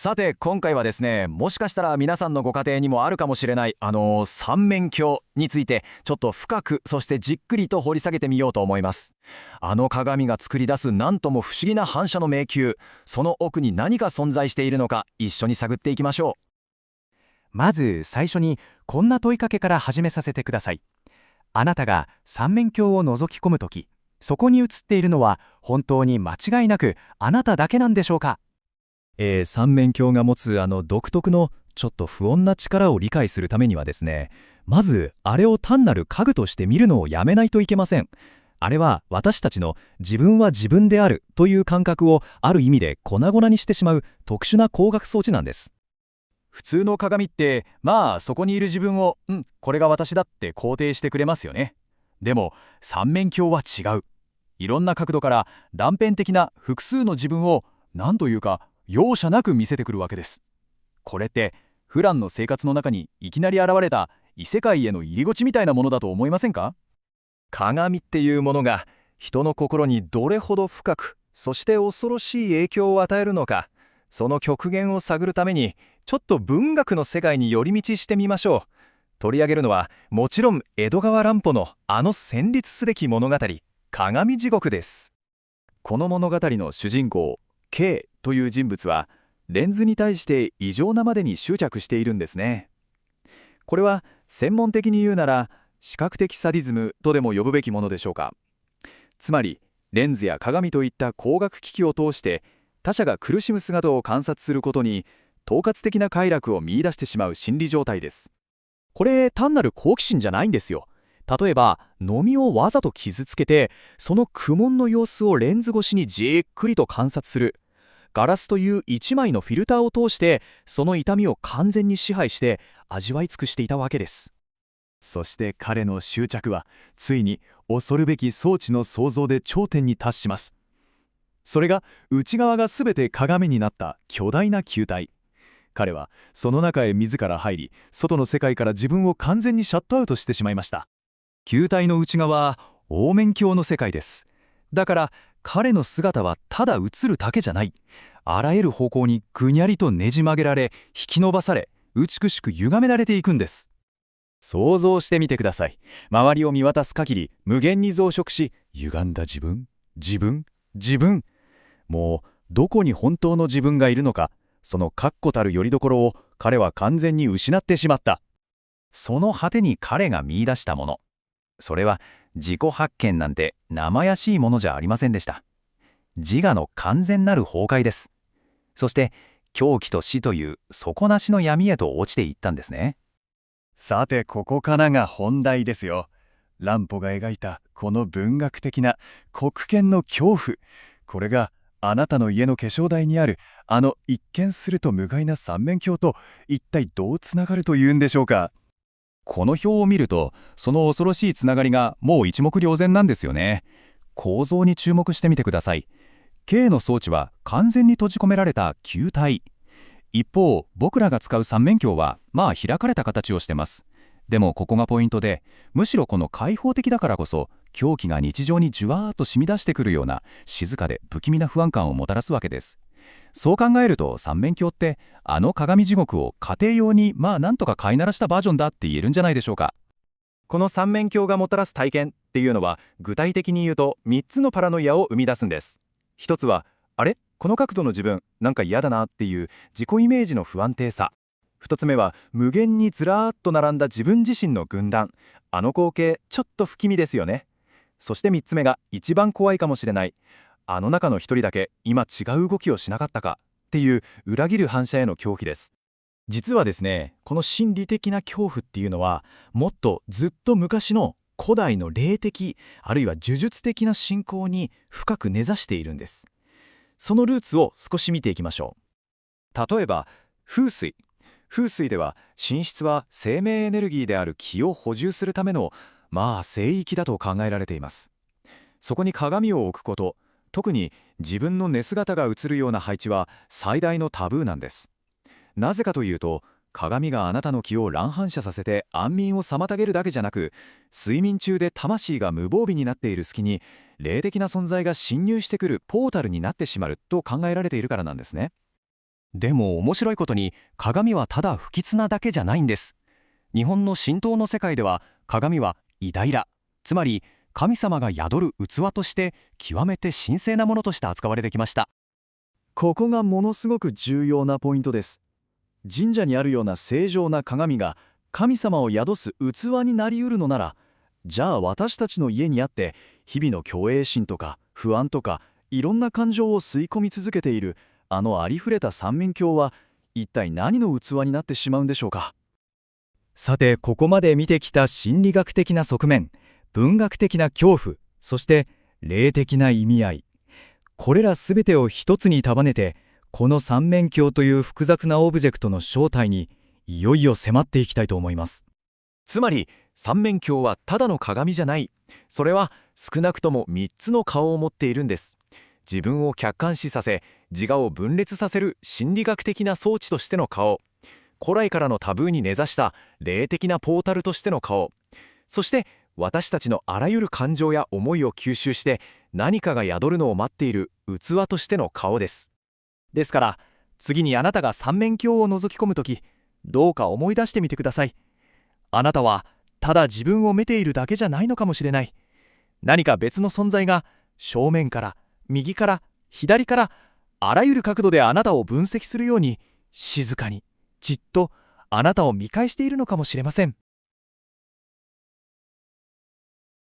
さて今回はですね、もしかしたら皆さんのご家庭にもあるかもしれない三面鏡についてちょっと深く、そしてじっくりと掘り下げてみようと思います。鏡が作り出すなんとも不思議な反射の迷宮、その奥に何が存在しているのか一緒に探っていきましょまず最初にこんな問いかけから始めさせてください。あなたが三面鏡を覗き込むとき、そこに映っているのは本当に間違いなくあなただけなんでしょうか？三面鏡が持つ独特のちょっと不穏な力を理解するためにはですね、まずあれを単なる家具として見るのをやめないといけません。あれは私たちの自分は自分であるという感覚をある意味で粉々にしてしまう特殊な光学装置なんです。普通の鏡ってそこにいる自分をこれが私だって肯定してくれますよね。でも三面鏡は違う。いろんな角度から断片的な複数の自分を何というか容赦なく見せてくるわけです。これって普段の生活の中にいきなり現れた異世界への入り口みたいなものだと思いませんか？鏡っていうものが人の心にどれほど深く、そして恐ろしい影響を与えるのか、その極限を探るためにちょっと文学の世界に寄り道してみましょう。取り上げるのはもちろん江戸川乱歩の戦慄すべき物語、鏡地獄です。この物語の主人公 K という人物はレンズに対して異常なまでに執着しているんですね。これは専門的に言うなら視覚的サディズムとでも呼ぶべきものでしょうか。つまりレンズや鏡といった光学機器を通して他者が苦しむ姿を観察することに統括的な快楽を見出してしまう心理状態です。これ単なる好奇心じゃないんですよ。例えばノミをわざと傷つけて、その苦悶の様子をレンズ越しにじっくりと観察する。ガラスという一枚のフィルターを通してその痛みを完全に支配して味わい尽くしていたわけです。そして彼の執着はついに恐るべき装置の創造で頂点に達します。それが内側が全て鏡になった巨大な球体。彼はその中へ自ら入り、外の世界から自分を完全にシャットアウトしてしまいました。球体の内側は凹面鏡の世界です。だから彼の姿はただ映るだけじゃない。あらゆる方向にぐにゃりとねじ曲げられ、引き伸ばされ、美しく歪められていくんです。想像してみてください。周りを見渡す限り無限に増殖し、歪んだ自分、自分、自分。もうどこに本当の自分がいるのか、その確固たる拠り所を彼は完全に失ってしまった。その果てに彼が見出したもの。それは自己発見なんて生やしいものじゃありませんでした。自我の完全なる崩壊です。そして狂気と死という底なしの闇へと落ちていったんですね。さてここからが本題ですよ。乱歩が描いたこの文学的な黒剣の恐怖。これがあなたの家の化粧台にある一見すると無害な三面鏡と一体どうつながるというんでしょうか。この表を見るとその恐ろしいつながりがもう一目瞭然なんですよね。構造に注目してみてください。K の装置は完全に閉じ込められた球体。一方僕らが使う三面鏡は開かれた形をしてます。でもここがポイントで、むしろこの開放的だからこそ狂気が日常にじゅわーっと染み出してくるような静かで不気味な不安感をもたらすわけです。そう考えると三面鏡って鏡地獄を家庭用になんとか飼いならしたバージョンだって言えるんじゃないでしょうか。この三面鏡がもたらす体験っていうのは具体的に言うと3つのパラノイアを生み出すんです。一つはあれこの角度の自分なんか嫌だなっていう自己イメージの不安定さ。二つ目は無限にずらーっと並んだ自分自身の軍団。光景ちょっと不気味ですよね。そして三つ目が一番怖いかもしれない。中の一人だけ今違う動きをしなかったかっていう裏切る反射への恐怖です。実はですね、この心理的な恐怖っていうのはもっとずっと昔の古代の霊的あるいは呪術的な信仰に深く根ざしているんです。そのルーツを少し見ていきましょう。例えば風水。風水では寝室は生命エネルギーである気を補充するための聖域だと考えられています。そこに鏡を置くこと、特に自分の寝姿が映るような配置は最大のタブーなんです。なぜかというと、鏡があなたの気を乱反射させて安眠を妨げるだけじゃなく、睡眠中で魂が無防備になっている隙に霊的な存在が侵入してくるポータルになってしまうと考えられているからなんですね。でも面白いことに、鏡はただ不吉なだけじゃないんです。日本の神道の世界では、鏡は偉大だ、つまり神様が宿る器として極めて神聖なものとして扱われてきました。ここがものすごく重要なポイントです。神社にあるような正常な鏡が神様を宿す器になりうるのなら、じゃあ私たちの家にあって日々の虚栄心とか不安とかいろんな感情を吸い込み続けているあのありふれた三面鏡は一体何の器になってしまうんでしょうか。さて、ここまで見てきた心理学的な側面、文学的な恐怖、そして霊的な意味合い、これらすべてを一つに束ねて、この三面鏡という複雑なオブジェクトの正体にいよいよ迫っていきたいと思います。つまり三面鏡はただの鏡じゃない。それは少なくとも3つの顔を持っているんです。自分を客観視させ、自我を分裂させる心理学的な装置としての顔、古来からのタブーに根ざした霊的なポータルとしての顔、そして私たちのあらゆる感情や思いを吸収して何かが宿るのを待っている器としての顔です。ですから、次にあなたが三面鏡を覗き込むとき、どうか思い出してみてください。あなたはただ自分を見ているだけじゃないのかもしれない。何か別の存在が正面から、右から、左から、あらゆる角度であなたを分析するように、静かに、じっとあなたを見返しているのかもしれません。